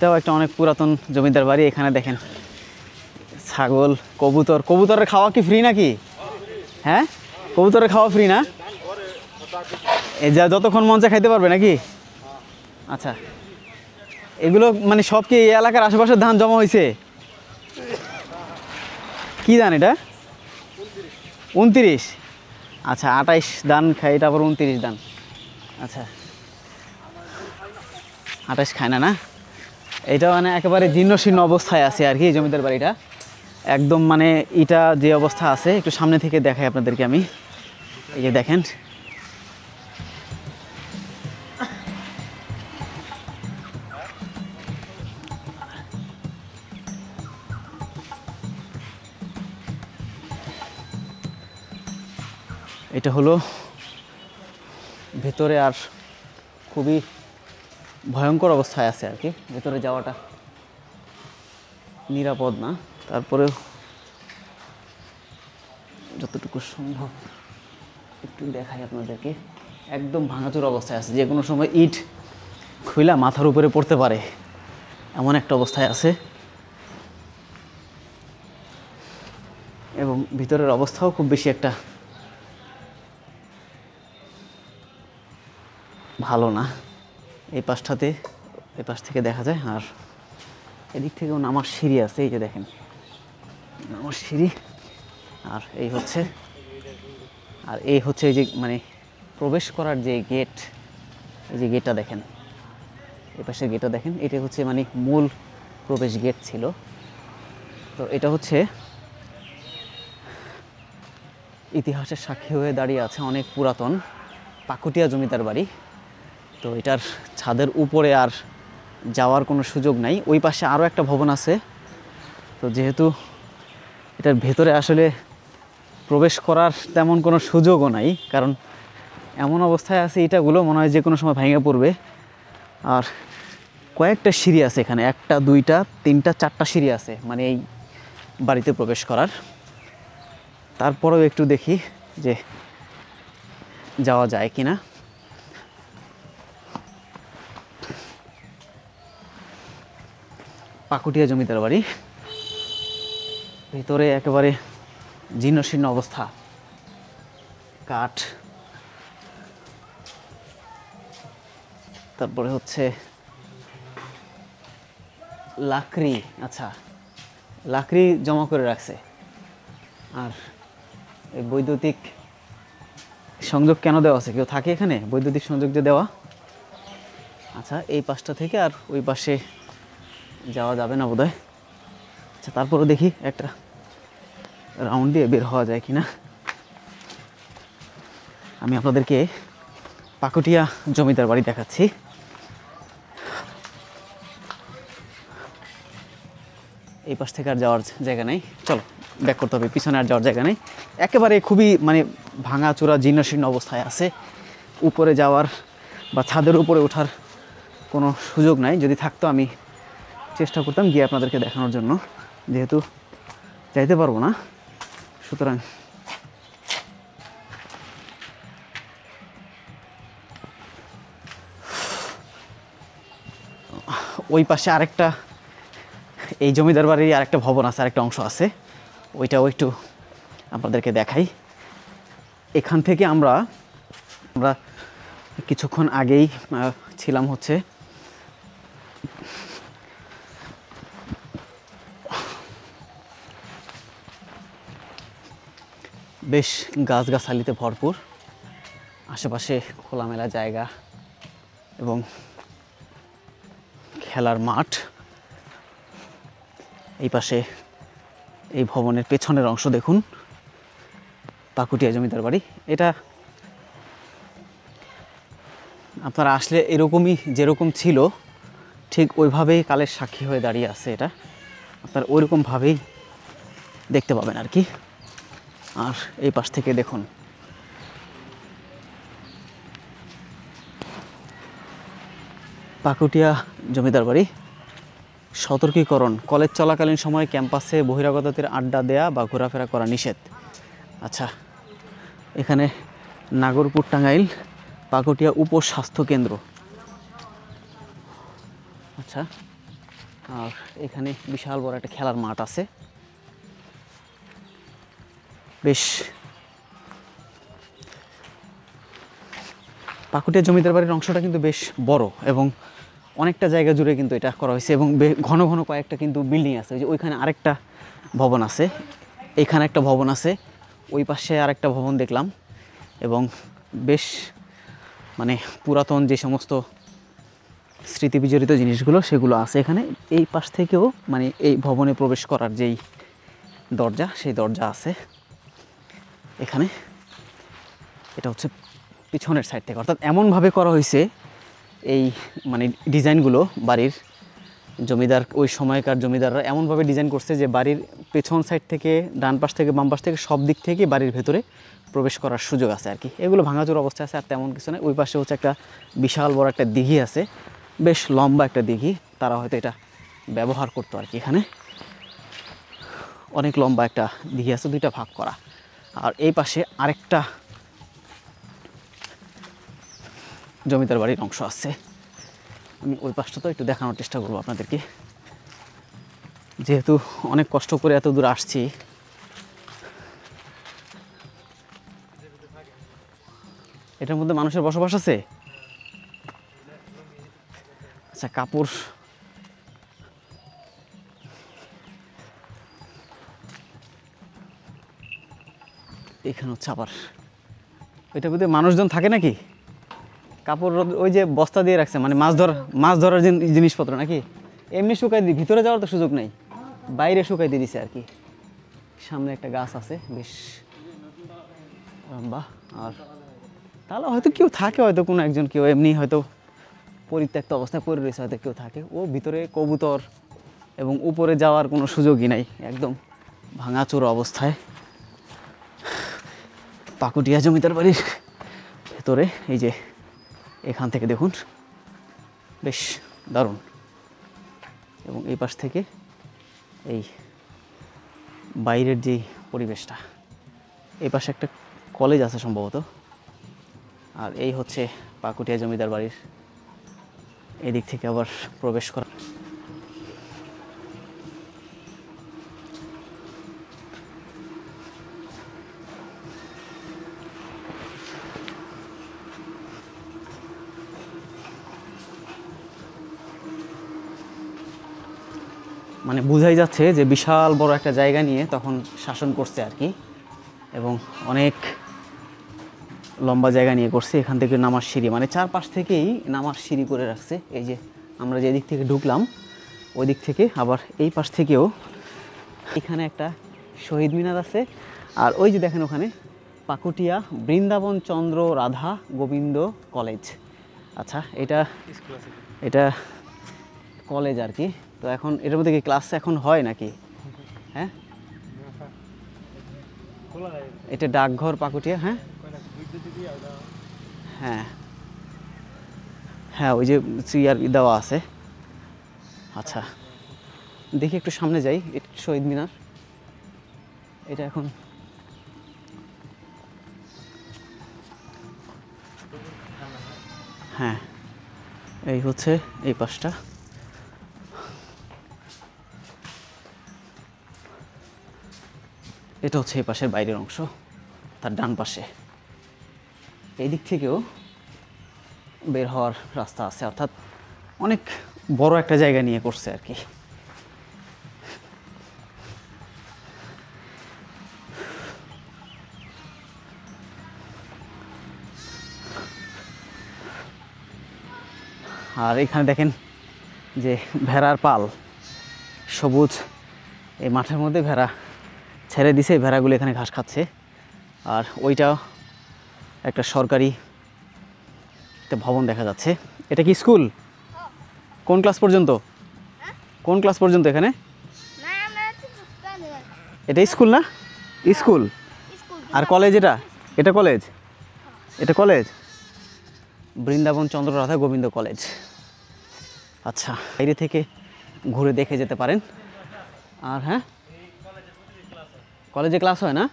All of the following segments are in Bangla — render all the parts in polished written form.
এটাও একটা অনেক পুরাতন জমিদার বাড়ি। এখানে দেখেন ছাগল, কবুতর। কবুতরের খাওয়া কি ফ্রি নাকি? হ্যাঁ, কবুতরের খাওয়া ফ্রি না? এই যা যতক্ষণ মন চায় খাইতে পারবে নাকি? আচ্ছা, এগুলো মানে সব কি এই এলাকার আশেপাশের ধান জমা হয়েছে? কি ধান এটা? 29। আচ্ছা, 28 ধান খাই, তারপর 29 ধান। আচ্ছা, 28 খায় না? না, এটা মানে একেবারে জীর্ণশীর্ণ অবস্থায় আছে আর কি জমিদার বাড়িটা। একদম মানে এটা যে অবস্থা আছে, একটু সামনে থেকে দেখাই আপনাদেরকে আমি। এই যে দেখেন, এটা হলো ভেতরে, আর খুবই ভয়ঙ্কর অবস্থায় আছে আর কি। ভেতরে যাওয়াটা নিরাপদ না, তারপরেও যতটুকু সম্ভব একটু দেখাই আপনাদেরকে। একদম ভাঙাচোর অবস্থায় আছে, যে কোনো সময় ইট খুইলা মাথার উপরে পড়তে পারে এমন একটা অবস্থায় আছে। এবং ভিতরের অবস্থাও খুব বেশি একটা ভালো না। এই পাশটাতে, এই পাশ থেকে দেখা যায়, আর এদিক থেকেও নামার সিঁড়ি আছে। এই যে দেখেন নামার সিঁড়ি, আর এই হচ্ছে এই যে মানে প্রবেশ করার যে গেট, এই যে গেটটা দেখেন, এই পাশের গেটটা দেখেন, এটা হচ্ছে মানে মূল প্রবেশ গেট ছিল। তো এটা হচ্ছে ইতিহাসের সাক্ষী হয়ে দাঁড়িয়ে আছে, অনেক পুরাতন পাকুটিয়া জমিদার বাড়ি। তো এটার ছাদের উপরে আর যাওয়ার কোনো সুযোগ নাই। ওই পাশে আরও একটা ভবন আছে। তো যেহেতু এটার ভেতরে আসলে প্রবেশ করার তেমন কোনো সুযোগও নাই, কারণ এমন অবস্থায় আছে এটাগুলো, মনে হয় যে কোনো সময় ভেঙে পড়বে। আর কয়েকটা সিঁড়ি আছে এখানে, 1টা 2টা 3টা 4টা সিঁড়ি আছে মানে এই বাড়িতে প্রবেশ করার। তারপরেও একটু দেখি যে যাওয়া যায় কি না। পাকুটিয়া জমিদার বাড়ি, ভিতরে একেবারে জীর্ণশীর্ণ অবস্থা, কাঠ, তারপরে হচ্ছে লাকড়ি। আচ্ছা, লাকড়ি জমা করে রাখছে। আর এই বৈদ্যুতিক সংযোগ কেন দেওয়া আছে? কেউ থাকে এখানে বৈদ্যুতিক সংযোগ যে দেওয়া? আচ্ছা, এই পাশটা থেকে আর ওই পাশে যাওয়া যাবে না বোধহয়। আচ্ছা, তারপরও দেখি একটা রাউন্ড দিয়ে বের হওয়া যায় কিনা। আমি আপনাদেরকে পাকুটিয়া জমিদার বাড়ি দেখাচ্ছি। এই পাশ থেকে আর যাওয়ার জায়গা নেই, চলো ব্যাক করতে হবে, পিছনে আর যাওয়ার জায়গা নেই। একেবারে খুবই মানে ভাঙাচোরা জীর্ণশীর্ণ অবস্থায় আছে। উপরে যাওয়ার বা ছাদের উপরে ওঠার কোনো সুযোগ নাই। যদি থাকতো আমি চেষ্টা করতাম গিয়ে আপনাদেরকে দেখানোর জন্য, যেহেতু যাইতে পারবো না, সুতরাং ওই পাশে আরেকটা, এই জমিদার বাড়ির আরেকটা ভবন আছে, আরেকটা অংশ আছে, ওইটাও একটু আপনাদেরকে দেখাই। এখান থেকে আমরা কিছুক্ষণ আগেই ছিলাম হচ্ছে বেশ গাছগাছালিতে ভরপুর, আশেপাশে খোলামেলা জায়গা এবং খেলার মাঠ। এই পাশে এই ভবনের পেছনের অংশ দেখুন, পাকুটিয়া জমিদার বাড়ি। এটা আপনারা আসলে এরকমই, যেরকম ছিল ঠিক ওইভাবেই কালের সাক্ষী হয়ে দাঁড়িয়ে আছে। এটা আপনারা ওইরকমভাবেই দেখতে পাবেন আর কি। আর এই পাশ থেকে দেখুন, পাকুটিয়া জমিদার বাড়ি। সতর্কীকরণ: কলেজ চলাকালীন সময় ক্যাম্পাসে বহিরাগতদের আড্ডা দেয়া বা ঘোরাফেরা করা নিষেধ। আচ্ছা, এখানে নাগরপুর টাঙ্গাইল পাকুটিয়া উপস্বাস্থ্য কেন্দ্র। আচ্ছা, আর এখানে বিশাল বড় একটা খেলার মাঠ আছে, বেশ পাকুটিয়া জমিদার বাড়ির অংশটা কিন্তু বেশ বড় এবং অনেকটা জায়গা জুড়ে কিন্তু এটা করা হয়েছে এবং ঘন ঘন কয়েকটা কিন্তু বিল্ডিং আছে। ওই যে ওইখানে আরেকটা ভবন আছে, এইখানে একটা ভবন আছে, ওই পাশে আরেকটা ভবন দেখলাম এবং বেশ মানে পুরাতন যে সমস্ত স্মৃতি বিজড়িত জিনিসগুলো সেগুলো আছে এখানে। এই পাশ থেকেও মানে এই ভবনে প্রবেশ করার যেই দরজা, সেই দরজা আছে এখানে। এটা হচ্ছে পিছনের সাইড থেকে, অর্থাৎ এমনভাবে করা হয়েছে এই মানে ডিজাইনগুলো বাড়ির, জমিদার ওই সময়কার জমিদাররা এমনভাবে ডিজাইন করছে যে বাড়ির পেছন সাইড থেকে, ডান পাশ থেকে, বাম পাশ থেকে সব দিক থেকে বাড়ির ভেতরে প্রবেশ করার সুযোগ আছে আর কি। এগুলো ভাঙাচোর অবস্থায় আছে, আর তেমন কিছু নেই। ওই পাশে হচ্ছে একটা বিশাল বড় একটা দিঘি আছে, বেশ লম্বা একটা দিঘি, তারা হয়তো এটা ব্যবহার করতো আর কি। এখানে অনেক লম্বা একটা দিঘি আছে, দুইটা ভাগ করা। আর এই পাশে আরেকটা জমিদার বাড়ির অংশ আছে, আমি ওই পাশটা তো একটু দেখানোর চেষ্টা করবো আপনাদেরকে, যেহেতু অনেক কষ্ট করে এত দূর আসছি। এটার মধ্যে মানুষের বসবাস আছে। আচ্ছা, কাপড় এখানে হচ্ছে আবার, এটার মধ্যে মানুষজন থাকে নাকি? কাপড় ওই যে বস্তা দিয়ে রাখছে, মানে মাছ ধরার জিনিসপত্র নাকি? এমনি শুকাই দিই, ভিতরে যাওয়ার তো সুযোগ নেই, বাইরে শুকাই দিয়ে দিছে আর কি। সামনে একটা গাছ আছে বেশ লম্বা, আর তাহলে হয়তো কেউ থাকে, হয়তো কোনো একজন কেউ এমনি হয়তো পরিত্যক্ত অবস্থায় পড়ে রয়েছে, হয়তো কেউ থাকে। ও ভিতরে কবুতর এবং উপরে যাওয়ার কোনো সুযোগই নাই, একদম ভাঙাচোরা অবস্থায় পাকুটিয়া জমিদার বাড়ির ভেতরে। এই যে এখান থেকে দেখুন, বেশ দারুণ। এবং এই পাশ থেকে এই বাইরের যে পরিবেশটা, এই পাশে একটা কলেজ আছে সম্ভবত, আর এই হচ্ছে পাকুটিয়া জমিদার বাড়ির এদিক থেকে আবার প্রবেশ করা। মানে বোঝাই যাচ্ছে যে বিশাল বড় একটা জায়গা নিয়ে তখন শাসন করছে আর কি, এবং অনেক লম্বা জায়গা নিয়ে করছে। এখান থেকে নামার সিঁড়ি, মানে চারপাশ থেকেই নামার সিঁড়ি করে রাখছে। এই যে আমরা যে দিক থেকে ঢুকলাম ওই দিক থেকে আবার এই পাশ থেকেও এখানে একটা শহীদ মিনার আছে। আর ওই যে দেখেন ওখানে পাকুটিয়া বৃন্দাবন চন্দ্র রাধা গোবিন্দ কলেজ। আচ্ছা, এটা কলেজ আর কি। তো এখন এটার মধ্যে কি ক্লাস এখন হয় নাকি? হ্যাঁ, এটা ডাকঘর পাকুটিয়া। হ্যাঁ হ্যাঁ হ্যাঁ, ওই যে চেয়ার দেওয়া আছে। আচ্ছা, দেখি একটু সামনে যাই। শহীদ মিনার, এটা এখন হ্যাঁ, এই হচ্ছে এই পাশটা। এটা হচ্ছে এই পাশের বাইরের অংশ, তার ডান পাশে। এই দিক থেকেও বের হওয়ার রাস্তা আছে, অর্থাৎ অনেক বড় একটা জায়গা নিয়ে করছে আর কি। আর এখানে দেখেন যে ভেড়ার পাল, সবুজ এই মাঠের মধ্যে ভেড়া ছেড়ে দিছে, ভেড়াগুলো এখানে ঘাস খাচ্ছে। আর ওইটা একটা সরকারি একটা ভবন দেখা যাচ্ছে। এটা কি স্কুল? কোন ক্লাস পর্যন্ত? কোন ক্লাস পর্যন্ত এখানে? এটা স্কুল না? স্কুল আর কলেজ? এটা কলেজ, এটা কলেজ বৃন্দাবন চন্দ্র রাধা গোবিন্দ কলেজ। আচ্ছা, বাইরে থেকে ঘুরে দেখে যেতে পারেন। আর হ্যাঁ, কলেজে ক্লাস হয় না?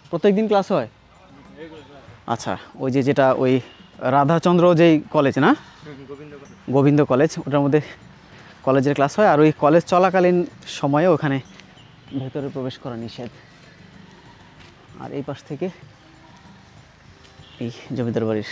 প্রত্যেক দিন ক্লাস হয়? আচ্ছা, ওই যে যেটা ওই রাধাচন্দ্র যেই কলেজ না, গোবিন্দ কলেজ, ওটার মধ্যে কলেজের ক্লাস হয়, আর ওই কলেজ চলাকালীন সময়ে ওখানে ভেতরে প্রবেশ করা নিষেধ। আর এই পাশ থেকে এই জমিদার বাড়ির